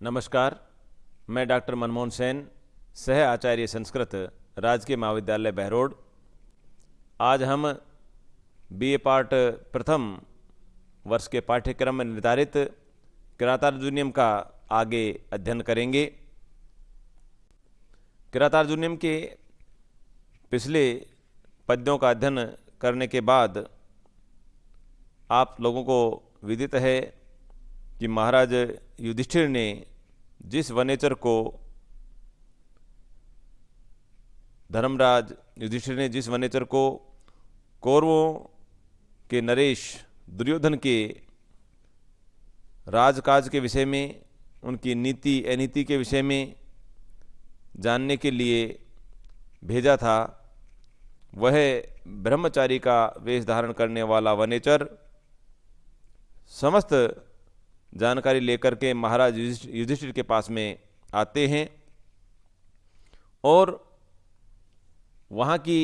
नमस्कार। मैं डॉक्टर मनमोहन सेन, सह आचार्य संस्कृत, राजकीय महाविद्यालय बहरोड। आज हम बीए पार्ट प्रथम वर्ष के पाठ्यक्रम में निर्धारित किरातार्जुनीयम का आगे अध्ययन करेंगे। किरातार्जुनीयम के पिछले पद्यों का अध्ययन करने के बाद आप लोगों को विदित है कि महाराज युधिष्ठिर ने जिस वनेचर को धर्मराज युधिष्ठिर ने जिस वनेचर को कौरवों के नरेश दुर्योधन के राजकाज के विषय में, उनकी नीति अनीति के विषय में जानने के लिए भेजा था, वह ब्रह्मचारी का वेश धारण करने वाला वनेचर समस्त जानकारी लेकर के महाराज युधिष्ठिर के पास में आते हैं और वहाँ की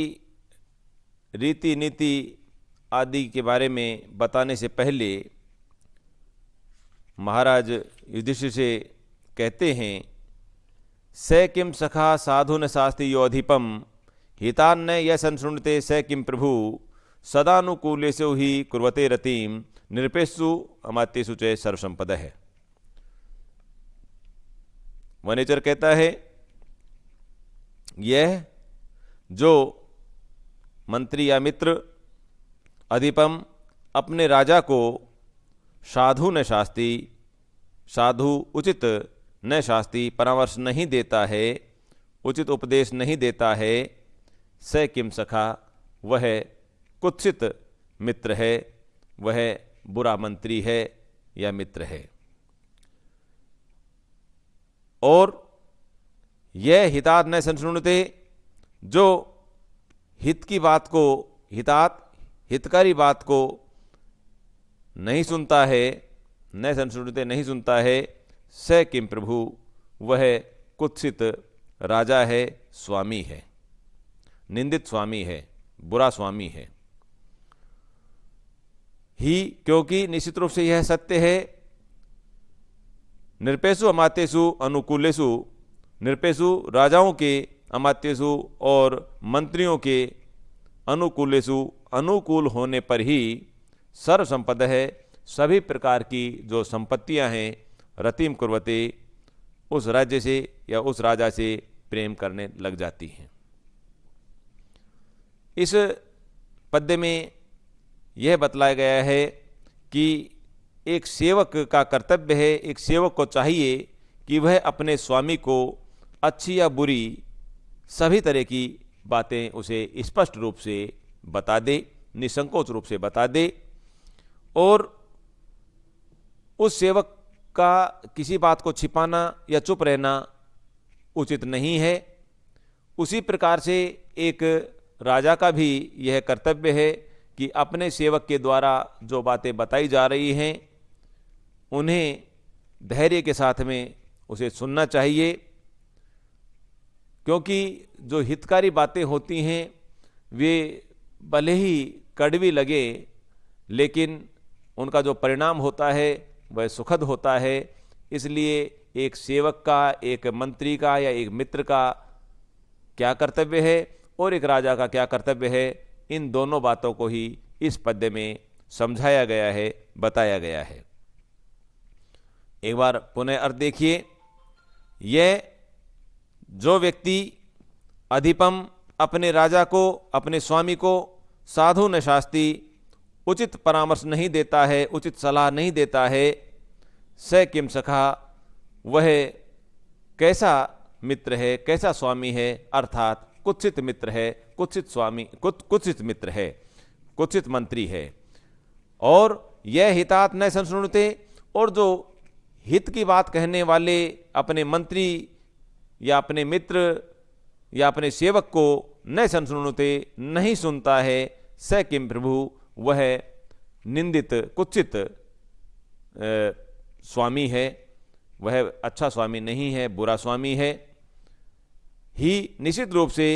रीति नीति आदि के बारे में बताने से पहले महाराज युधिष्ठिर से कहते हैं, स किम सखा साधुन शास्ति यो अधिपम हितान्न य संशृणुते स किम प्रभु सदानुकूलेषु ही कुर्वते रतिम निरपेषु अमात्येषु च सर्वसंपद है। वनेचर कहता है, यह जो मंत्री या मित्र अधिपम अपने राजा को साधु न शास्ति, साधु उचित न शास्ति, परामर्श नहीं देता है, उचित उपदेश नहीं देता है, स किम सखा, वह कुत्सित मित्र है, वह बुरा मंत्री है या मित्र है। और यह हितात न संशृणुते, जो हित की बात को, हितकारी बात को नहीं सुनता है, न संशृणुते नहीं सुनता है, स किम प्रभु, वह कुत्सित राजा है, स्वामी है, निंदित स्वामी है, बुरा स्वामी है। ही, क्योंकि निश्चित रूप से यह सत्य है, निरपेषु अमात्येषु अनुकूलेषु, निरपेषु राजाओं के, अमात्येषु और मंत्रियों के, अनुकूलेषु अनुकूल होने पर ही सर्व संपद है, सभी प्रकार की जो संपत्तियां हैं, रतिम कुर्वते, उस राज्य से या उस राजा से प्रेम करने लग जाती हैं। इस पद्य में यह बतलाया गया है कि एक सेवक का कर्तव्य है, एक सेवक को चाहिए कि वह अपने स्वामी को अच्छी या बुरी सभी तरह की बातें उसे स्पष्ट रूप से बता दे, निसंकोच रूप से बता दे, और उस सेवक का किसी बात को छिपाना या चुप रहना उचित नहीं है। उसी प्रकार से एक राजा का भी यह कर्तव्य है कि अपने सेवक के द्वारा जो बातें बताई जा रही हैं उन्हें धैर्य के साथ में उसे सुनना चाहिए, क्योंकि जो हितकारी बातें होती हैं वे भले ही कड़वी लगे, लेकिन उनका जो परिणाम होता है वह सुखद होता है। इसलिए एक सेवक का, एक मंत्री का या एक मित्र का क्या कर्तव्य है और एक राजा का क्या कर्तव्य है, इन दोनों बातों को ही इस पद्य में समझाया गया है, बताया गया है। एक बार पुनः अर्थ देखिए, यह जो व्यक्ति अधिपम अपने राजा को, अपने स्वामी को साधु न शास्ति, उचित परामर्श नहीं देता है, उचित सलाह नहीं देता है, स किम सखा, वह कैसा मित्र है, कैसा स्वामी है, अर्थात कुत्सित मित्र है, कुत्सित स्वामी, कुत्सित मित्र है, कुत्सित मंत्री है। और यह हितात न संशृणुते, और जो हित की बात कहने वाले अपने मंत्री या अपने मित्र या अपने सेवक को न संशृणुते, नहीं सुनता है, स किम प्रभु, वह निंदित कुत्सित स्वामी है, वह अच्छा स्वामी नहीं है, बुरा स्वामी है। ही, निश्चित रूप से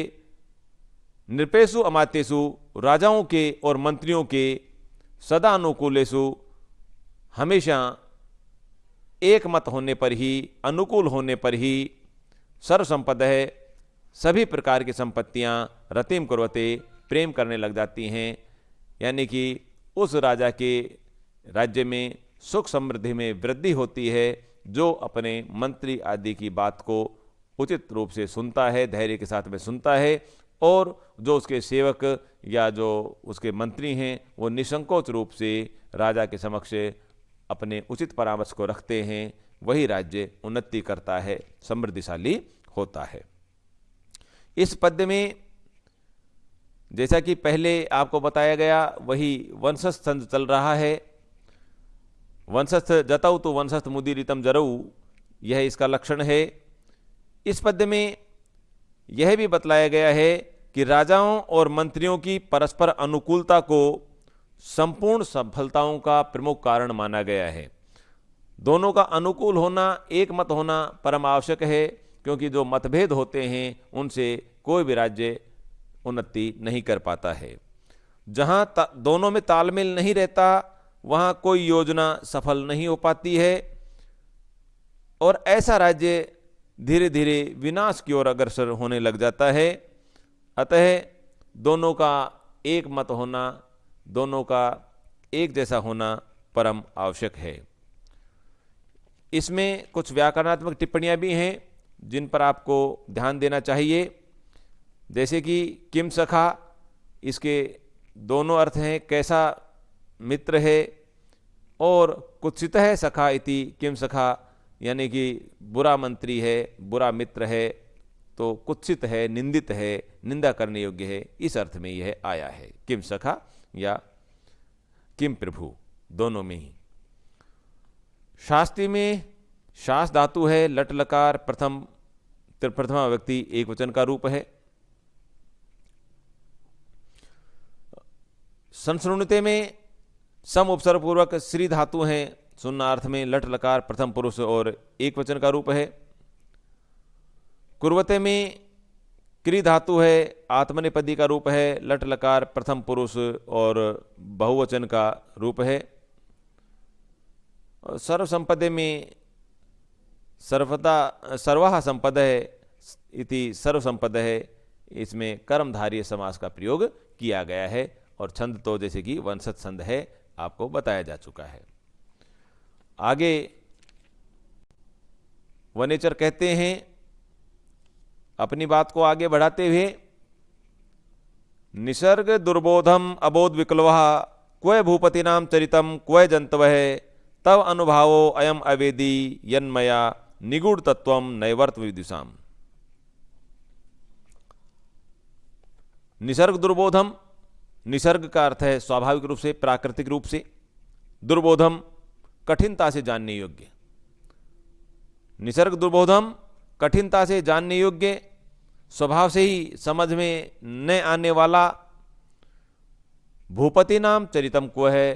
नृपेषु अमात्येषु, राजाओं के और मंत्रियों के, सदा अनुकूलेषु, हमेशा एक मत होने पर ही, अनुकूल होने पर ही सर्वसंपद है, सभी प्रकार की संपत्तियां रतिम कुर्वते प्रेम करने लग जाती हैं। यानी कि उस राजा के राज्य में सुख समृद्धि में वृद्धि होती है जो अपने मंत्री आदि की बात को उचित रूप से सुनता है, धैर्य के साथ में सुनता है, और जो उसके सेवक या जो उसके मंत्री हैं वो निसंकोच रूप से राजा के समक्ष अपने उचित परामर्श को रखते हैं, वही राज्य उन्नति करता है, समृद्धिशाली होता है। इस पद्य में जैसा कि पहले आपको बताया गया वही वंशस्थ छंद चल रहा है। वंशस्थ जतऊ तो वंशस्थ मुदीरितम जरऊ, यह इसका लक्षण है। इस पद्य में यह भी बतलाया गया है कि राजाओं और मंत्रियों की परस्पर अनुकूलता को संपूर्ण सफलताओं का प्रमुख कारण माना गया है। दोनों का अनुकूल होना, एक मत होना परम आवश्यक है, क्योंकि जो मतभेद होते हैं उनसे कोई भी राज्य उन्नति नहीं कर पाता है। जहाँ दोनों में तालमेल नहीं रहता वहाँ कोई योजना सफल नहीं हो पाती है, और ऐसा राज्य धीरे धीरे विनाश की ओर अग्रसर होने लग जाता है। अतः दोनों का एक मत होना, दोनों का एक जैसा होना परम आवश्यक है। इसमें कुछ व्याकरणात्मक टिप्पणियां भी हैं जिन पर आपको ध्यान देना चाहिए। जैसे कि किम सखा, इसके दोनों अर्थ हैं, कैसा मित्र है, और कुत्सितः सखा इति किम सखा, यानी कि बुरा मंत्री है, बुरा मित्र है, तो कुत्सित है, निंदित है, निंदा करने योग्य है, इस अर्थ में यह आया है, किम सखा या किम प्रभु, दोनों में ही। शास्त्री में शास धातु है, लट लकार प्रथमा व्यक्ति एक वचन का रूप है। संस्कृणते में सम उपसर्ग पूर्वक श्री धातु हैं, सुन्नार्थ में लट लकार प्रथम पुरुष और एक वचन का रूप है। कुर्वते में क्री धातु है, आत्मनेपदी का रूप है, लट लकार प्रथम पुरुष और बहुवचन का रूप है। सर्वसंपदे में सर्वः संपद है इति सर्वसंपद है, इसमें कर्मधारय समास का प्रयोग किया गया है, और छंद तो जैसे कि वंशज छंद है आपको बताया जा चुका है। आगे वनेचर कहते हैं अपनी बात को आगे बढ़ाते हुए, निसर्ग दुर्बोधम अबोध विकलवः क्वय भूपतिनाम चरितम क्वय जंतवः तव अनुभावो अयम अवेदी यन्मया निगूढ़ तत्वम नैवर्त विदुषाम। निसर्ग दुर्बोधम, निसर्ग का अर्थ है स्वाभाविक रूप से, प्राकृतिक रूप से, दुर्बोधम कठिनता से जानने योग्य। निसर्ग दुर्बोधम कठिनता से जानने योग्य, स्वभाव से ही समझ में न आने वाला। भूपति नाम चरितम को है,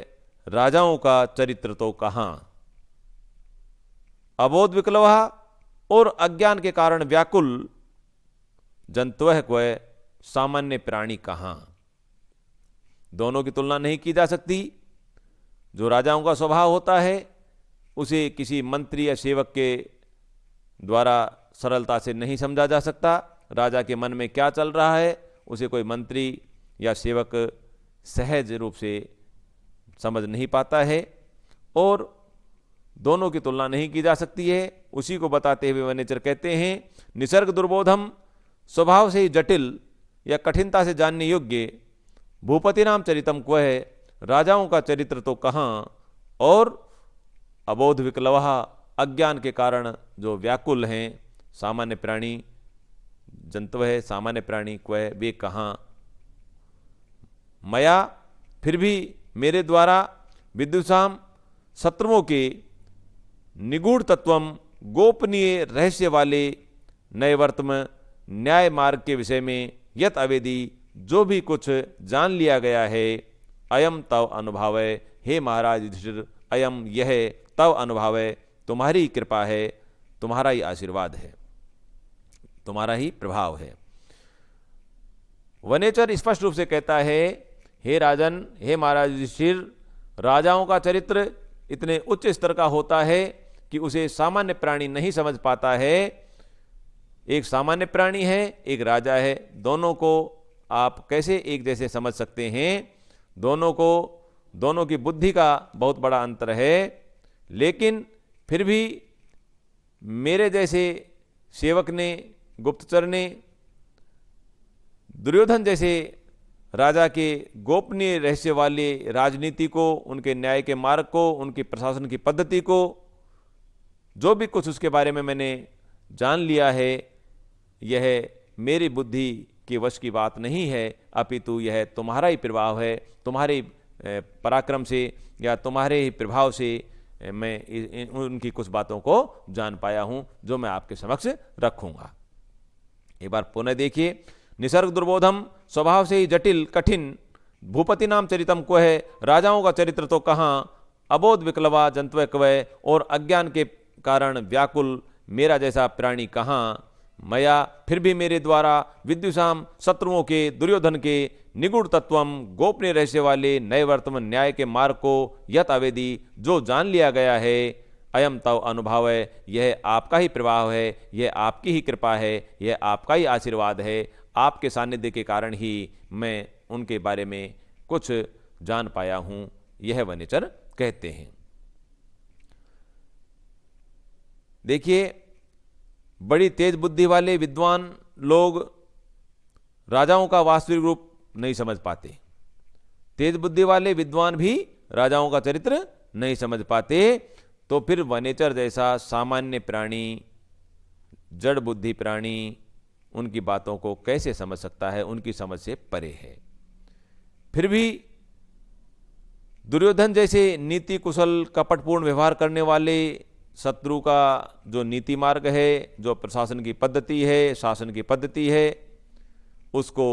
राजाओं का चरित्र तो कहां। अबोध विकलवः, और अज्ञान के कारण व्याकुल। जंतवः को है, सामान्य प्राणी कहां। दोनों की तुलना नहीं की जा सकती। जो राजाओं का स्वभाव होता है उसे किसी मंत्री या सेवक के द्वारा सरलता से नहीं समझा जा सकता। राजा के मन में क्या चल रहा है उसे कोई मंत्री या सेवक सहज रूप से समझ नहीं पाता है, और दोनों की तुलना नहीं की जा सकती है। उसी को बताते हुए वनेचर कहते हैं, निसर्ग दुर्बोधम, स्वभाव से ही जटिल या कठिनता से जानने योग्य। भूपति नाम चरितम क्व है, राजाओं का चरित्र तो कहाँ। और अबोध विकलवः, अज्ञान के कारण जो व्याकुल हैं, सामान्य प्राणी। जंतव है सामान्य प्राणी, क्व वे कहाँ। मया, फिर भी मेरे द्वारा, विदुषाम शत्रुओं के, निगूढ़ तत्वम गोपनीय रहस्य वाले, नैवर्तम न्याय मार्ग के विषय में, यत अवेदी जो भी कुछ जान लिया गया है, अयम तव अनुभव है, हे महाराज युधिष्ठिर, अयम यह तव अनुभव है, तुम्हारी कृपा है, तुम्हारा ही आशीर्वाद है, तुम्हारा ही प्रभाव है। वनेचर स्पष्ट रूप से कहता है, हे राजन, हे महाराज युधिष्ठिर, राजाओं का चरित्र इतने उच्च स्तर का होता है कि उसे सामान्य प्राणी नहीं समझ पाता है। एक सामान्य प्राणी है, एक राजा है, दोनों को आप कैसे एक जैसे समझ सकते हैं? दोनों की बुद्धि का बहुत बड़ा अंतर है। लेकिन फिर भी मेरे जैसे सेवक ने, गुप्तचर ने, दुर्योधन जैसे राजा के गोपनीय रहस्य वाले राजनीति को, उनके न्याय के मार्ग को, उनकी प्रशासन की पद्धति को, जो भी कुछ उसके बारे में मैंने जान लिया है, यह मेरी बुद्धि के वश की बात नहीं है, अपितु यह तुम्हारा ही प्रभाव है। तुम्हारे पराक्रम से या तुम्हारे ही प्रभाव से मैं उनकी कुछ बातों को जान पाया हूं, जो मैं आपके समक्ष रखूंगा। एक बार पुनः देखिए, निसर्ग दुर्बोधम, स्वभाव से ही जटिल कठिन, भूपति नाम चरितम को है, राजाओं का चरित्र तो कहाँ, अबोध विकलवा जंतव कवय, और अज्ञान के कारण व्याकुल मेरा जैसा प्राणी कहाँ, मया फिर भी मेरे द्वारा विद्युषाम शत्रुओं के, दुर्योधन के निगूढ़ तत्वम, गोपनीय रहस्य वाले नए वर्तमान न्याय के मार्ग को यत अवेदी जो जान लिया गया है, अयम तव अनुभव है, यह आपका ही प्रभाव है, यह आपकी ही कृपा है, यह आपका ही आशीर्वाद है। आपके सानिध्य के कारण ही मैं उनके बारे में कुछ जान पाया हूं, यह वनेचर कहते हैं। देखिए, बड़ी तेज बुद्धि वाले विद्वान लोग राजाओं का वास्तविक रूप नहीं समझ पाते। तेज बुद्धि वाले विद्वान भी राजाओं का चरित्र नहीं समझ पाते। तो फिर वनेचर जैसा सामान्य प्राणी, जड़ बुद्धि प्राणी, उनकी बातों को कैसे समझ सकता है? उनकी समझ से परे है। फिर भी दुर्योधन जैसे नीति कुशल, कपटपूर्ण व्यवहार करने वाले शत्रु का जो नीति मार्ग है, जो प्रशासन की पद्धति है, शासन की पद्धति है, उसको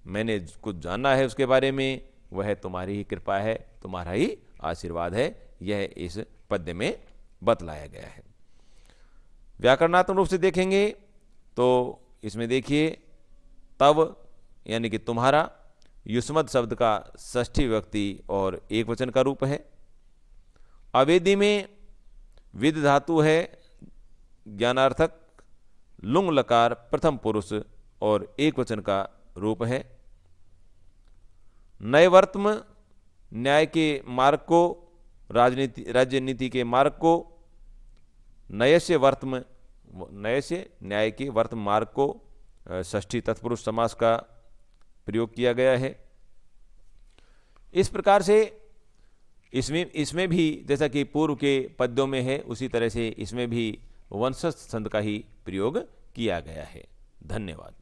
मैंने कुछ जाना है उसके बारे में, वह तुम्हारी ही कृपा है, तुम्हारा ही आशीर्वाद है, यह इस पद्य में बतलाया गया है। व्याकरणात्मक रूप से देखेंगे तो इसमें देखिए, तव यानी कि तुम्हारा, युष्मद शब्द का षष्ठी विभक्ति और एक वचन का रूप है। अवेदी में विद धातु है, ज्ञानार्थक, लुंग लकार प्रथम पुरुष और एक वचन का रूप है। नयवर्तम न्याय के मार्ग को, राज्य नीति के मार्ग को, नयस्य वर्तम, नयस्य न्याय के वर्तम मार्ग को षष्ठी तत्पुरुष समास का प्रयोग किया गया है। इस प्रकार से इसमें भी जैसा कि पूर्व के पद्यों में है, उसी तरह से इसमें भी वंशज छंद का ही प्रयोग किया गया है। धन्यवाद।